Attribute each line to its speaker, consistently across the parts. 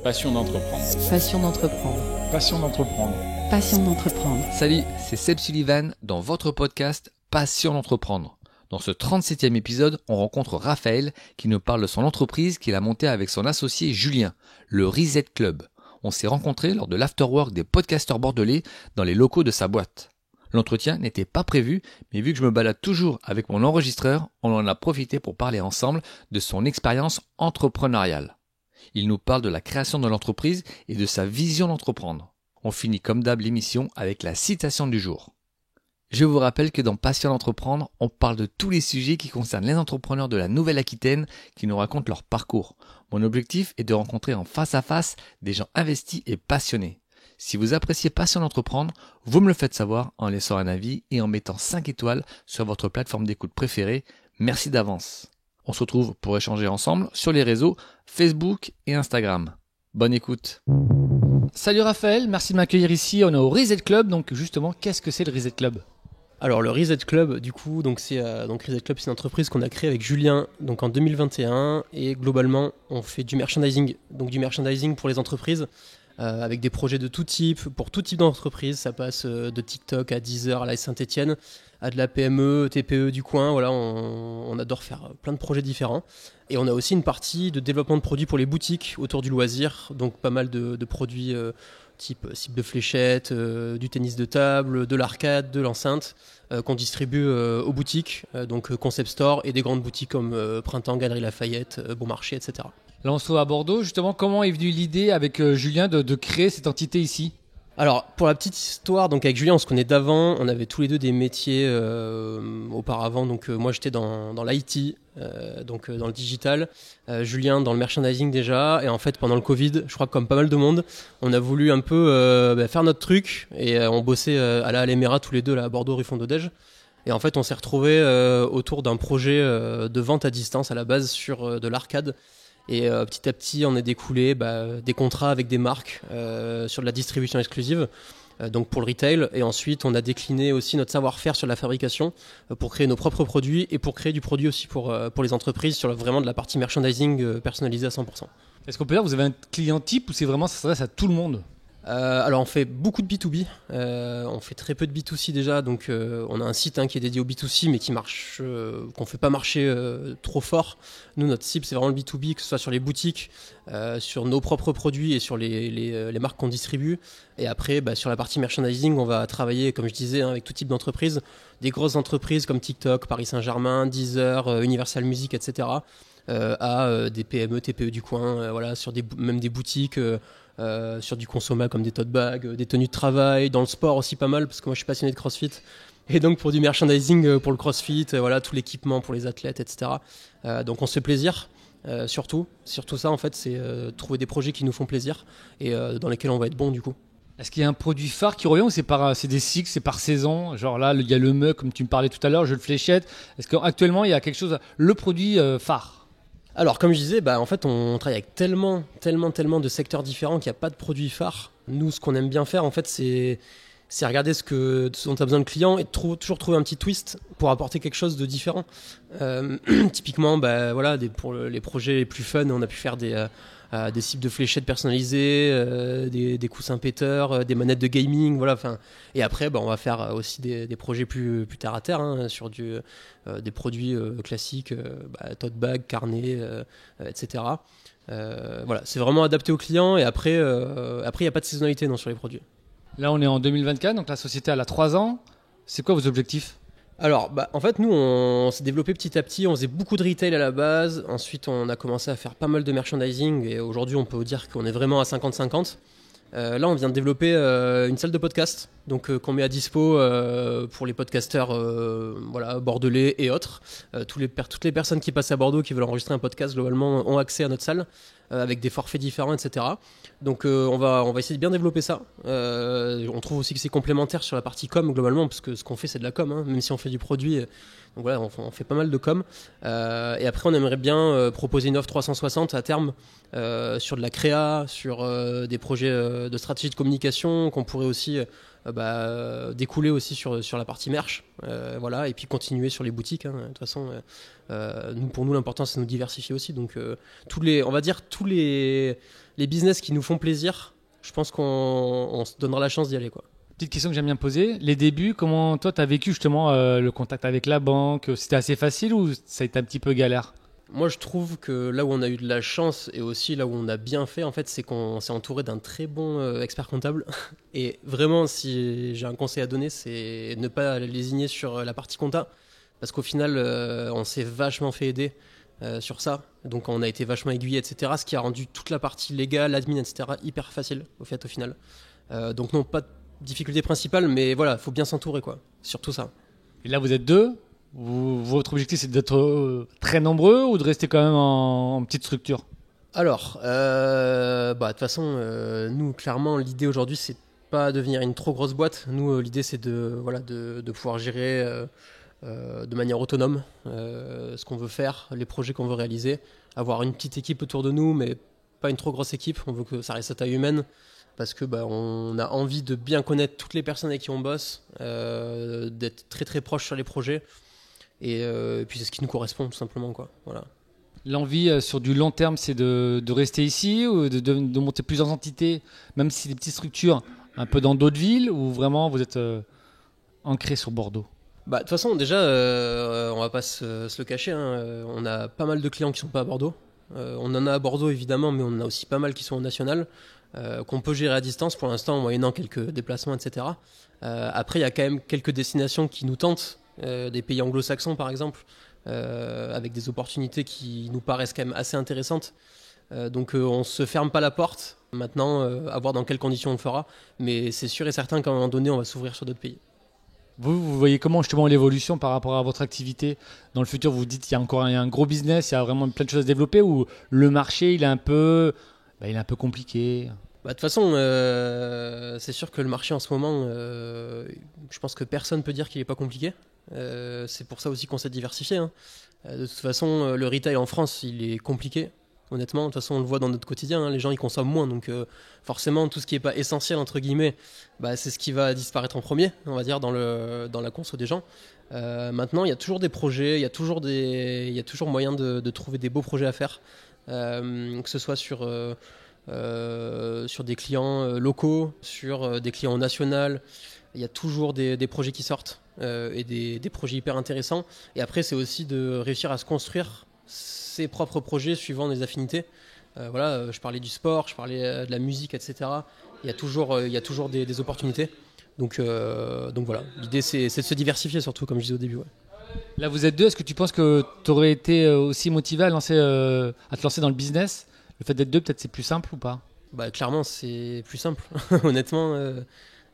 Speaker 1: Passion d'entreprendre.
Speaker 2: Passion d'entreprendre.
Speaker 1: Passion d'entreprendre.
Speaker 2: Passion d'entreprendre.
Speaker 3: Salut, c'est Seb Sullivan dans votre podcast Passion d'entreprendre. Dans ce 37e épisode, on rencontre Raphaël qui nous parle de son entreprise qu'il a montée avec son associé Julien, le Reset Club. On s'est rencontrés lors de l'afterwork des podcasteurs bordelais dans les locaux de sa boîte. L'entretien n'était pas prévu, mais vu que je me balade toujours avec mon enregistreur, on en a profité pour parler ensemble de son expérience entrepreneuriale. Il nous parle de la création de l'entreprise et de sa vision d'entreprendre. On finit comme d'hab l'émission avec la citation du jour. Je vous rappelle que dans Passion d'entreprendre, on parle de tous les sujets qui concernent les entrepreneurs de la Nouvelle-Aquitaine qui nous racontent leur parcours. Mon objectif est de rencontrer en face à face des gens investis et passionnés. Si vous appréciez Passion d'entreprendre, vous me le faites savoir en laissant un avis et en mettant 5 étoiles sur votre plateforme d'écoute préférée. Merci d'avance. On se retrouve pour échanger ensemble sur les réseaux Facebook et Instagram. Bonne écoute. Salut Raphaël, merci de m'accueillir ici. On est au Reset Club. Donc justement, qu'est-ce que c'est le Reset Club ?
Speaker 4: Alors le Reset Club, du coup, Reset Club, c'est une entreprise qu'on a créée avec Julien donc en 2021 et globalement, on fait du merchandising, donc du merchandising pour les entreprises. Avec des projets de tout type, pour tout type d'entreprise. Ça passe de TikTok à Deezer, à la Saint-Etienne, à de la PME, TPE du coin. Voilà, on adore faire plein de projets différents. Et on a aussi une partie de développement de produits pour les boutiques autour du loisir. Donc pas mal de produits type de fléchettes, du tennis de table, de l'arcade, de l'enceinte, qu'on distribue aux boutiques, donc Concept Store et des grandes boutiques comme Printemps, Galerie Lafayette, Bon Marché, etc.
Speaker 3: Là, on se trouve à Bordeaux. Justement, comment est venue l'idée avec Julien de créer cette entité ici ?
Speaker 4: Alors, pour la petite histoire, donc avec Julien, on se connaît d'avant. On avait tous les deux des métiers auparavant. Donc, moi, j'étais dans l'IT, dans le digital. Julien, dans le merchandising déjà. Et en fait, pendant le Covid, je crois que comme pas mal de monde, on a voulu un peu faire notre truc. Et on bossait à la Alémera tous les deux, là, à Bordeaux, rue Fondodège. Et en fait, on s'est retrouvés autour d'un projet de vente à distance à la base sur de l'arcade. Et petit à petit, on a découlé des contrats avec des marques sur de la distribution exclusive, donc pour le retail. Et ensuite, on a décliné aussi notre savoir-faire sur la fabrication pour créer nos propres produits et pour créer du produit aussi pour les entreprises sur vraiment de la partie merchandising personnalisée à 100%.
Speaker 3: Est-ce qu'on peut dire que vous avez un client type ou c'est vraiment ça s'adresse à tout le monde ?
Speaker 4: Alors on fait beaucoup de B2B, on fait très peu de B2C déjà, donc on a un site qui est dédié au B2C mais qui marche, qu'on fait pas marcher trop fort. Nous notre cible c'est vraiment le B2B, que ce soit sur les boutiques, sur nos propres produits et sur les marques qu'on distribue. Et après sur la partie merchandising on va travailler comme je disais avec tout type d'entreprises, des grosses entreprises comme TikTok, Paris Saint-Germain, Deezer, Universal Music, etc. À des PME, TPE du coin, voilà, sur même des boutiques. Sur du consommable comme des tote bags, des tenues de travail, dans le sport aussi pas mal parce que moi je suis passionné de CrossFit et donc pour du merchandising pour le CrossFit, voilà tout l'équipement pour les athlètes, etc. Donc on se fait plaisir, surtout ça en fait c'est trouver des projets qui nous font plaisir et dans lesquels on va être bon du coup.
Speaker 3: Est-ce qu'il y a un produit phare qui revient ou c'est des cycles, c'est par saison ? Genre là, il y a le mug comme tu me parlais tout à l'heure, jeu de fléchette. Est-ce qu'actuellement il y a quelque chose, le produit phare ?
Speaker 4: Alors comme je disais, en fait on travaille avec tellement de secteurs différents qu'il n'y a pas de produit phare. Nous ce qu'on aime bien faire en fait c'est regarder ce dont a besoin le client et toujours trouver un petit twist pour apporter quelque chose de différent. Typiquement voilà, pour les projets les plus fun on a pu faire des cibles de fléchettes personnalisées, des coussins péteurs, des manettes de gaming, voilà. Et après, on va faire aussi des projets plus terre à terre sur des produits classiques, tote bag, carnet, etc. Voilà, c'est vraiment adapté aux clients. Et après, il n'y a pas de saisonnalité sur les produits.
Speaker 3: Là, on est en 2024, donc la société elle a 3 ans. C'est quoi vos objectifs ?
Speaker 4: Alors, en fait, nous, on s'est développé petit à petit. On faisait beaucoup de retail à la base. Ensuite, on a commencé à faire pas mal de merchandising. Et aujourd'hui, on peut vous dire qu'on est vraiment à 50-50. Là, on vient de développer une salle de podcast, donc qu'on met à dispo pour les podcasteurs bordelais et autres. Toutes les personnes qui passent à Bordeaux qui veulent enregistrer un podcast, globalement, ont accès à notre salle avec des forfaits différents, etc. Donc, on va essayer de bien développer ça. On trouve aussi que c'est complémentaire sur la partie com, globalement, parce que ce qu'on fait, c'est de la com, même si on fait du produit. Donc voilà, on fait pas mal de com. Et après, on aimerait bien proposer une offre 360 à terme sur de la créa, sur des projets de stratégie de communication qu'on pourrait aussi découler aussi sur la partie merch. Voilà, et puis continuer sur les boutiques. De toute façon, pour nous, l'important, c'est de nous diversifier aussi. Donc, tous les les business qui nous font plaisir, je pense qu'on se donnera la chance d'y aller, quoi.
Speaker 1: Petite question que j'aime bien poser. Les débuts, comment toi, tu as vécu justement le contact avec la banque? C'était assez facile ou ça a été un petit peu galère?
Speaker 4: Moi, je trouve que là où on a eu de la chance et aussi là où on a bien fait, en fait, c'est qu'on s'est entouré d'un très bon expert comptable. Et vraiment, si j'ai un conseil à donner, c'est ne pas lésigner sur la partie compta. Parce qu'au final, on s'est vachement fait aider sur ça. Donc, on a été vachement aiguillé, etc. Ce qui a rendu toute la partie légale, admin, etc. hyper facile, au final. Donc, non, pas de difficulté principale, mais voilà, faut bien s'entourer, quoi. Surtout ça.
Speaker 1: Et là, vous êtes deux. Votre objectif, c'est d'être très nombreux ou de rester quand même en petite structure?
Speaker 4: Alors, de toute façon, nous, clairement, l'idée aujourd'hui, c'est pas devenir une trop grosse boîte. Nous, l'idée, c'est de pouvoir gérer de manière autonome ce qu'on veut faire, les projets qu'on veut réaliser, avoir une petite équipe autour de nous, mais pas une trop grosse équipe. On veut que ça reste à taille humaine parce que on a envie de bien connaître toutes les personnes avec qui on bosse, d'être très très proche sur les projets. Et puis c'est ce qui nous correspond tout simplement, quoi. Voilà.
Speaker 1: L'envie sur du long terme, c'est de rester ici ou de monter plusieurs entités, même si c'est des petites structures, un peu dans d'autres villes, ou vraiment vous êtes ancré sur Bordeaux?
Speaker 4: De toute façon, déjà, on va pas se le cacher, hein, on a pas mal de clients qui sont pas à Bordeaux. On en a à Bordeaux évidemment, mais on en a aussi pas mal qui sont au national, qu'on peut gérer à distance pour l'instant, moyennant quelques déplacements, etc. Après, il y a quand même quelques destinations qui nous tentent. Des pays anglo-saxons par exemple, avec des opportunités qui nous paraissent quand même assez intéressantes. Donc on se ferme pas la porte. Maintenant, à voir dans quelles conditions on le fera. Mais c'est sûr et certain qu'à un moment donné, on va s'ouvrir sur d'autres pays.
Speaker 1: Vous voyez comment justement l'évolution par rapport à votre activité dans le futur? Vous dites qu'il y a encore un gros business, il y a vraiment plein de choses à se développer, ou le marché il est un peu compliqué?
Speaker 4: De toute façon, c'est sûr que le marché en ce moment, je pense que personne peut dire qu'il n'est pas compliqué. C'est pour ça aussi qu'on s'est diversifié, hein. De toute façon, le retail en France, il est compliqué, honnêtement. De toute façon, on le voit dans notre quotidien, hein. Les gens, ils consomment moins. Donc forcément, tout ce qui n'est pas essentiel, entre guillemets, c'est ce qui va disparaître en premier, on va dire, dans la conso des gens. Maintenant, il y a toujours des projets, il y a toujours moyen de trouver des beaux projets à faire, que ce soit sur des clients locaux, sur des clients nationaux. Il y a toujours des projets qui sortent et des projets hyper intéressants. Et après, c'est aussi de réussir à se construire ses propres projets suivant les affinités. Je parlais du sport, je parlais de la musique, etc. Il y a toujours des opportunités. Donc voilà, l'idée c'est de se diversifier surtout, comme je disais au début. Ouais.
Speaker 1: Là, vous êtes deux. Est-ce que tu penses que tu aurais été aussi motivé à te lancer dans le business? Le fait d'être deux, peut-être c'est plus simple ou pas?
Speaker 4: Clairement, c'est plus simple. Honnêtement,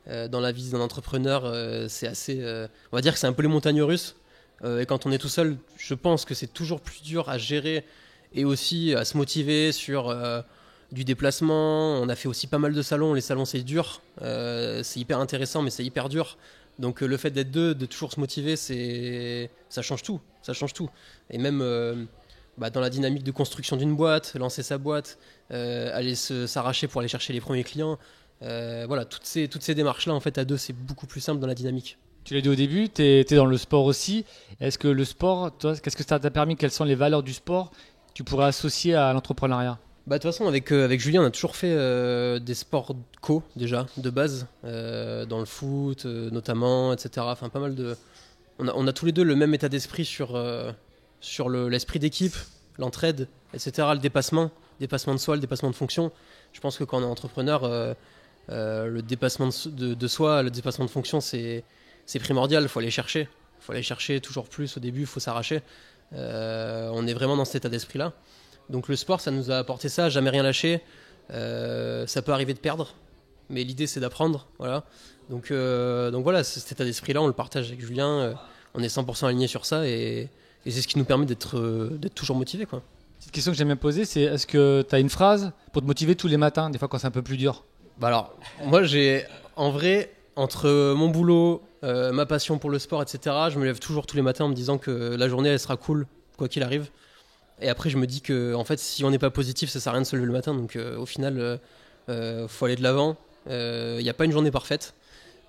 Speaker 4: dans la vie d'un entrepreneur, c'est assez... on va dire que c'est un peu les montagnes russes. Et quand on est tout seul, je pense que c'est toujours plus dur à gérer et aussi à se motiver sur du déplacement. On a fait aussi pas mal de salons. Les salons, c'est dur. C'est hyper intéressant, mais c'est hyper dur. Donc le fait d'être deux, de toujours se motiver, ça change tout. Ça change tout. Et même... dans la dynamique de construction d'une boîte, lancer sa boîte, aller s'arracher pour aller chercher les premiers clients. Toutes ces démarches-là, en fait, à deux, c'est beaucoup plus simple dans la dynamique.
Speaker 1: Tu l'as dit au début, tu es dans le sport aussi. Est-ce que le sport, toi, qu'est-ce que ça t'a permis? Quelles sont les valeurs du sport que tu pourrais associer à l'entrepreneuriat?
Speaker 4: De toute façon, avec Julien, on a toujours fait des sports co, déjà, de base, dans le foot, notamment, etc. Enfin, pas mal de... On a tous les deux le même état d'esprit sur l'esprit d'équipe, l'entraide, etc., le dépassement de soi, le dépassement de fonction. Je pense que quand on est entrepreneur, le dépassement de soi, le dépassement de fonction, c'est primordial. Il faut aller chercher toujours plus au début, il faut s'arracher. On est vraiment dans cet état d'esprit-là. Donc le sport, ça nous a apporté ça, jamais rien lâcher. Ça peut arriver de perdre, mais l'idée, c'est d'apprendre. Voilà. Donc voilà, cet état d'esprit-là, on le partage avec Julien. On est 100% alignés sur ça et c'est ce qui nous permet d'être toujours motivés, quoi.
Speaker 1: Petite question que j'aime bien poser, c'est est-ce que tu as une phrase pour te motiver tous les matins, des fois quand c'est un peu plus dur?
Speaker 4: Alors, moi en vrai, entre mon boulot, ma passion pour le sport, etc., je me lève toujours tous les matins en me disant que la journée, elle sera cool, quoi qu'il arrive. Et après, je me dis que en fait, si on n'est pas positif, ça sert à rien de se lever le matin. Donc au final, faut aller de l'avant. Il n'y a pas une journée parfaite.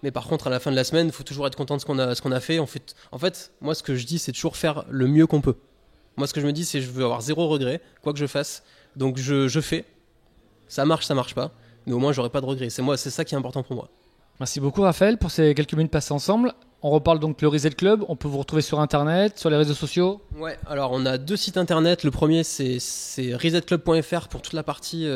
Speaker 4: Mais par contre, à la fin de la semaine, il faut toujours être content de ce qu'on a fait. En fait, moi, ce que je dis, c'est toujours faire le mieux qu'on peut. Moi, ce que je me dis, c'est je veux avoir zéro regret, quoi que je fasse. Donc, je fais. Ça marche pas, mais au moins j'aurai pas de regrets. C'est ça qui est important pour moi.
Speaker 1: Merci beaucoup Raphaël pour ces quelques minutes passées ensemble. On reparle donc le Reset Club, on peut vous retrouver sur internet, sur les réseaux sociaux.
Speaker 4: Ouais, alors on a 2 sites internet. Le premier c'est resetclub.fr pour toute la partie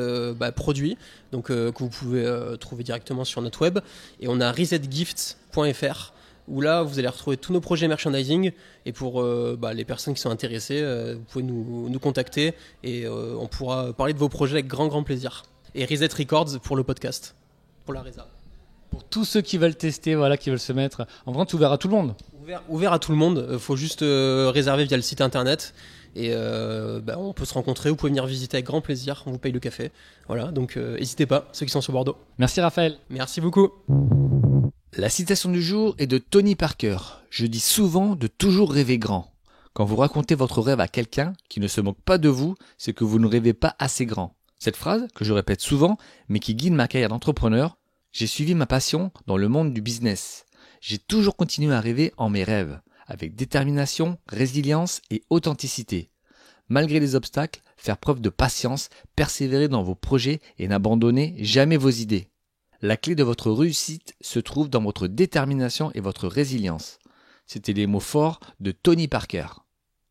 Speaker 4: produits, donc que vous pouvez trouver directement sur notre web. Et on a resetgifts.fr où là vous allez retrouver tous nos projets merchandising. Et pour les personnes qui sont intéressées, vous pouvez nous contacter et on pourra parler de vos projets avec grand plaisir. Et Reset Records pour le podcast, pour la Reza.
Speaker 1: Pour tous ceux qui veulent tester, qui veulent se mettre en vente, ouvert à tout le monde.
Speaker 4: Ouvert à tout le monde, faut juste réserver via le site internet et on peut se rencontrer, vous pouvez venir visiter avec grand plaisir, on vous paye le café. Voilà, donc n'hésitez pas, ceux qui sont sur Bordeaux.
Speaker 1: Merci Raphaël.
Speaker 4: Merci beaucoup.
Speaker 3: La citation du jour est de Tony Parker. Je dis souvent de toujours rêver grand. Quand vous racontez votre rêve à quelqu'un qui ne se moque pas de vous, c'est que vous ne rêvez pas assez grand. Cette phrase, que je répète souvent, mais qui guide ma carrière d'entrepreneur, j'ai suivi ma passion dans le monde du business. J'ai toujours continué à rêver en mes rêves, avec détermination, résilience et authenticité. Malgré les obstacles, faire preuve de patience, persévérer dans vos projets et n'abandonner jamais vos idées. La clé de votre réussite se trouve dans votre détermination et votre résilience. C'était les mots forts de Tony Parker.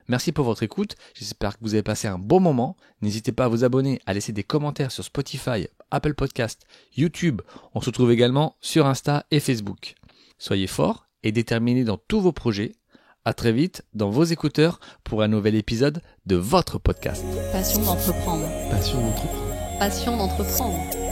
Speaker 3: Merci pour votre écoute, j'espère que vous avez passé un bon moment. N'hésitez pas à vous abonner, à laisser des commentaires sur Spotify, Apple Podcast, YouTube. On se retrouve également sur Insta et Facebook. Soyez forts et déterminés dans tous vos projets. À très vite dans vos écouteurs pour un nouvel épisode de votre podcast.
Speaker 2: Passion d'entreprendre.
Speaker 5: Passion d'entreprendre.
Speaker 2: Passion d'entreprendre.